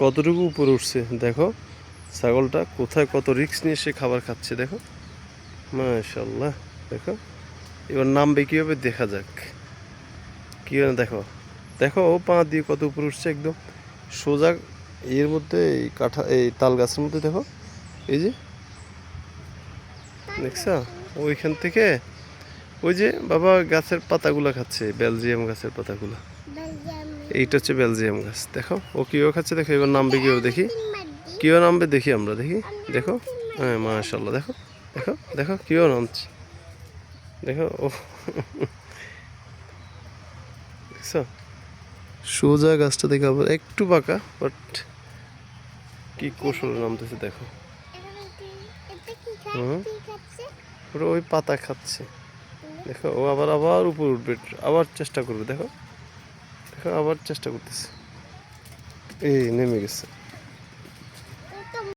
কতটুকু উপরে উঠছে দেখো। ছাগলটা কোথায় কত রিস্ক নিয়ে সে খাবার খাচ্ছে দেখো। মাশাআল্লাহ দেখো। এবার নামবে কীভাবে দেখা যাক। কীভাবে দেখো, দেখো ও পা দিয়ে কত উপরে উঠছে একদম সোজা। এর মধ্যে এই এই তাল গাছের মধ্যে দেখো, এই যে দেখছা ওইখান থেকে ওই যে বাবা গাছের পাতাগুলো খাচ্ছে, বেলজিয়াম গাছের পাতাগুলো। এইটা হচ্ছে বেলজিয়াম গাছ। দেখো ও কীভাবে খাচ্ছে দেখো। এবার নামবে কীভাবে দেখি, কীভাবে নামবে দেখি আমরা দেখি। দেখো হ্যাঁ মাশাআল্লাহ দেখো, দেখো দেখো কীভাবে নামছে দেখো। ও দেখছো সোজা গাছটা দেখে আবার একটু বাঁকা, বাট কি কৌশলে নামতেছে দেখো। ওটা ওই পাতা খাচ্ছে দেখো। ও আবার আবার উপর উঠবে, আবার চেষ্টা করবে দেখো। দেখো আবার চেষ্টা করতেছে, এই নেমে গেছে।